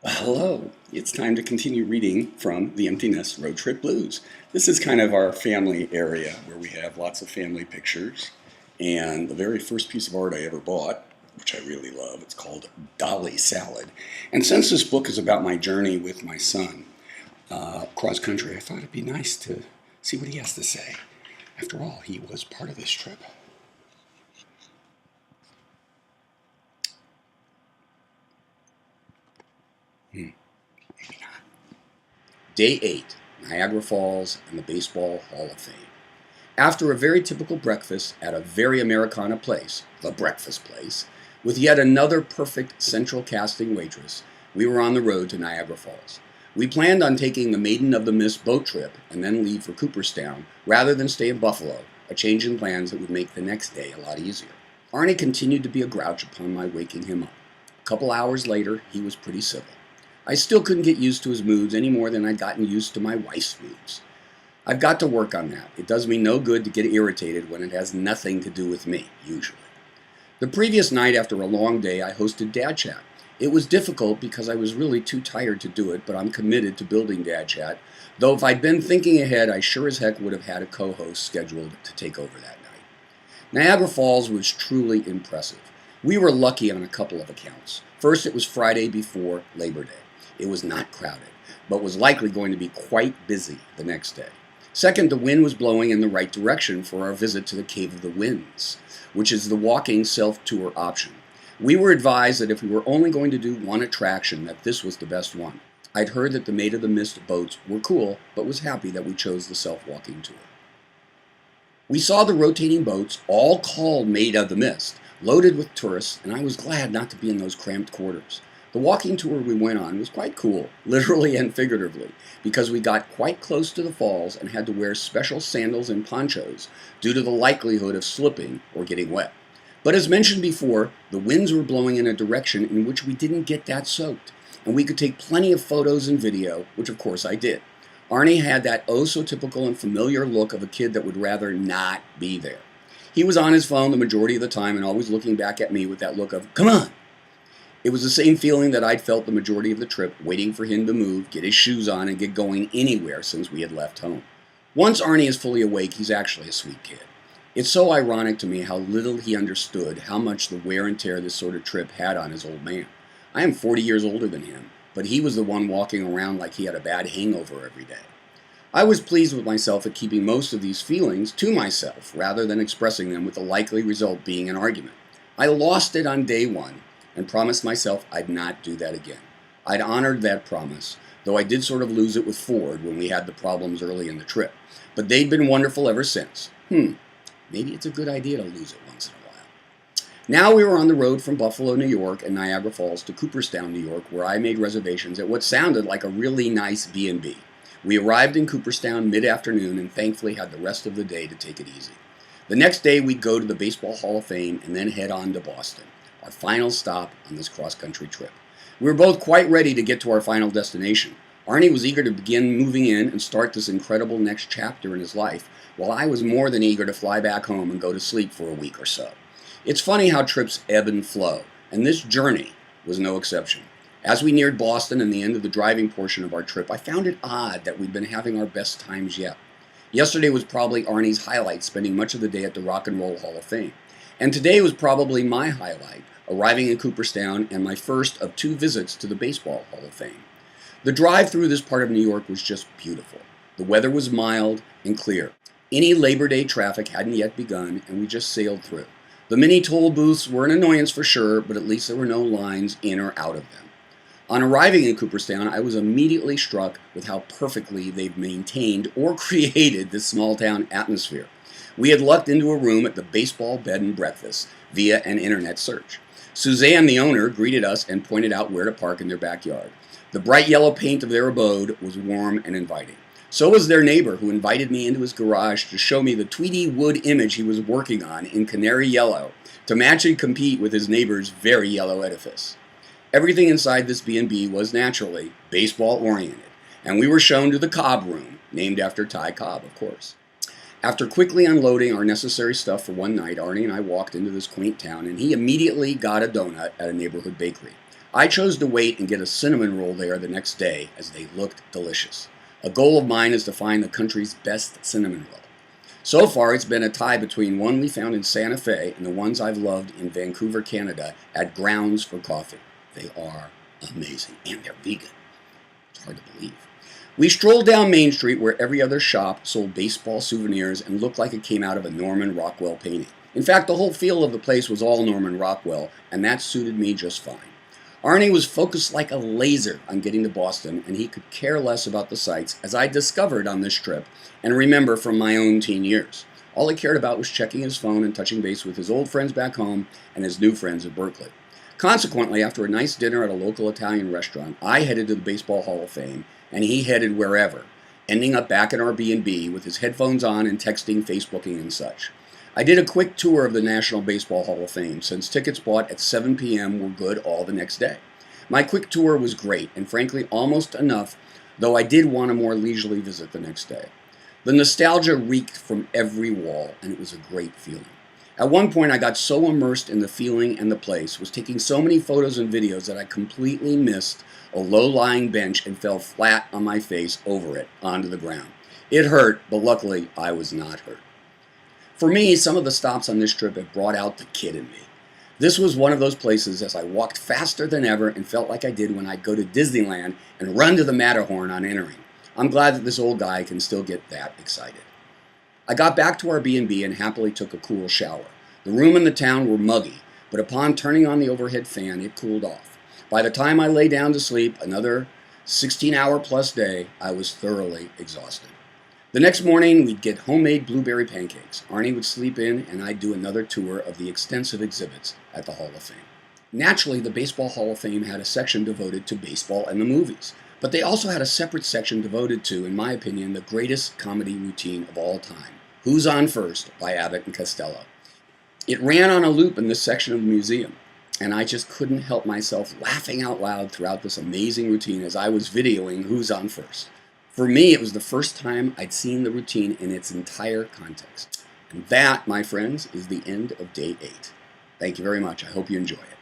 Hello, it's time to continue reading from The Empty Nest Road Trip Blues. This is kind of our family area where we have lots of family pictures. And the very first piece of art I ever bought, which I really love, it's called Dolly Salad. And since this book is about my journey with my son cross country, I thought it'd be nice to see what he has to say. After all, he was part of this trip. Maybe not. Day 8, Niagara Falls and the Baseball Hall of Fame. After a very typical breakfast at a very Americana place, the breakfast place, with yet another perfect central casting waitress, we were on the road to Niagara Falls. We planned on taking the Maiden of the Mist boat trip and then leave for Cooperstown rather than stay in Buffalo, a change in plans that would make the next day a lot easier. Arnie continued to be a grouch upon my waking him up. A couple hours later, he was pretty civil. I still couldn't get used to his moods any more than I'd gotten used to my wife's moods. I've got to work on that. It does me no good to get irritated when it has nothing to do with me, usually. The previous night after a long day, I hosted Dad Chat. It was difficult because I was really too tired to do it, but I'm committed to building Dad Chat, though if I'd been thinking ahead, I sure as heck would have had a co-host scheduled to take over that night. Niagara Falls was truly impressive. We were lucky on a couple of accounts. First, it was Friday before Labor Day. It was not crowded, but was likely going to be quite busy the next day. Second, the wind was blowing in the right direction for our visit to the Cave of the Winds, which is the walking self-tour option. We were advised that if we were only going to do one attraction, that this was the best one. I'd heard that the Maid of the Mist boats were cool, but was happy that we chose the self-walking tour. We saw the rotating boats, all called Maid of the Mist, loaded with tourists, and I was glad not to be in those cramped quarters. The walking tour we went on was quite cool, literally and figuratively, because we got quite close to the falls and had to wear special sandals and ponchos due to the likelihood of slipping or getting wet. But as mentioned before, the winds were blowing in a direction in which we didn't get that soaked, and we could take plenty of photos and video, which of course I did. Arnie had that oh-so-typical and familiar look of a kid that would rather not be there. He was on his phone the majority of the time and always looking back at me with that look of, "Come on!" It was the same feeling that I'd felt the majority of the trip, waiting for him to move, get his shoes on, and get going anywhere since we had left home. Once Arnie is fully awake, he's actually a sweet kid. It's so ironic to me how little he understood how much the wear and tear this sort of trip had on his old man. I am 40 years older than him, but he was the one walking around like he had a bad hangover every day. I was pleased with myself at keeping most of these feelings to myself, rather than expressing them with the likely result being an argument. I lost it on day 1, and promised myself I'd not do that again. I'd honored that promise, though I did sort of lose it with Ford when we had the problems early in the trip. But they'd been wonderful ever since. Maybe it's a good idea to lose it once in a while. Now we were on the road from Buffalo, New York, and Niagara Falls to Cooperstown, New York, where I made reservations at what sounded like a really nice B&B. We arrived in Cooperstown mid-afternoon and thankfully had the rest of the day to take it easy. The next day we'd go to the Baseball Hall of Fame and then head on to Boston, our final stop on this cross-country trip. We were both quite ready to get to our final destination. Arnie was eager to begin moving in and start this incredible next chapter in his life, while I was more than eager to fly back home and go to sleep for a week or so. It's funny how trips ebb and flow, and this journey was no exception. As we neared Boston and the end of the driving portion of our trip, I found it odd that we'd been having our best times yet. Yesterday was probably Arnie's highlight, spending much of the day at the Rock and Roll Hall of Fame. And today was probably my highlight, arriving in Cooperstown and my first of 2 visits to the Baseball Hall of Fame. The drive through this part of New York was just beautiful. The weather was mild and clear. Any Labor Day traffic hadn't yet begun, and we just sailed through. The mini toll booths were an annoyance for sure, but at least there were no lines in or out of them. On arriving in Cooperstown, I was immediately struck with how perfectly they've maintained or created this small town atmosphere. We had lucked into a room at the Baseball Bed and Breakfast via an internet search. Suzanne, the owner, greeted us and pointed out where to park in their backyard. The bright yellow paint of their abode was warm and inviting. So was their neighbor, who invited me into his garage to show me the Tweety wood image he was working on in canary yellow to match and compete with his neighbor's very yellow edifice. Everything inside this B&B was naturally baseball-oriented, and we were shown to the Cobb Room, named after Ty Cobb, of course. After quickly unloading our necessary stuff for one night, Arnie and I walked into this quaint town, and he immediately got a donut at a neighborhood bakery. I chose to wait and get a cinnamon roll there the next day as they looked delicious. A goal of mine is to find the country's best cinnamon roll. So far, it's been a tie between one we found in Santa Fe and the ones I've loved in Vancouver, Canada at Grounds for Coffee. They are amazing, and they're vegan. It's hard to believe. We strolled down Main Street where every other shop sold baseball souvenirs and looked like it came out of a Norman Rockwell painting. In fact, the whole feel of the place was all Norman Rockwell, and that suited me just fine. Arnie was focused like a laser on getting to Boston, and he could care less about the sights, as I discovered on this trip and remember from my own teen years. All he cared about was checking his phone and touching base with his old friends back home and his new friends at Berkeley. Consequently, after a nice dinner at a local Italian restaurant, I headed to the Baseball Hall of Fame, and he headed wherever, ending up back in our B&B with his headphones on and texting, Facebooking, and such. I did a quick tour of the National Baseball Hall of Fame, since tickets bought at 7 p.m. were good all the next day. My quick tour was great, and frankly almost enough, though I did want a more leisurely visit the next day. The nostalgia reeked from every wall, and it was a great feeling. At one point, I got so immersed in the feeling and the place, was taking so many photos and videos that I completely missed a low-lying bench and fell flat on my face over it, onto the ground. It hurt, but luckily I was not hurt. For me, some of the stops on this trip have brought out the kid in me. This was one of those places as I walked faster than ever and felt like I did when I'd go to Disneyland and run to the Matterhorn on entering. I'm glad that this old guy can still get that excited. I got back to our B&B and happily took a cool shower. The room and the town were muggy, but upon turning on the overhead fan, it cooled off. By the time I lay down to sleep, another 16-hour-plus day, I was thoroughly exhausted. The next morning, we'd get homemade blueberry pancakes. Arnie would sleep in, and I'd do another tour of the extensive exhibits at the Hall of Fame. Naturally, the Baseball Hall of Fame had a section devoted to baseball and the movies, but they also had a separate section devoted to, in my opinion, the greatest comedy routine of all time, Who's On First by Abbott and Costello. It ran on a loop in this section of the museum, and I just couldn't help myself laughing out loud throughout this amazing routine as I was videoing Who's On First. For me, it was the first time I'd seen the routine in its entire context. And that, my friends, is the end of day 8. Thank you very much. I hope you enjoy it.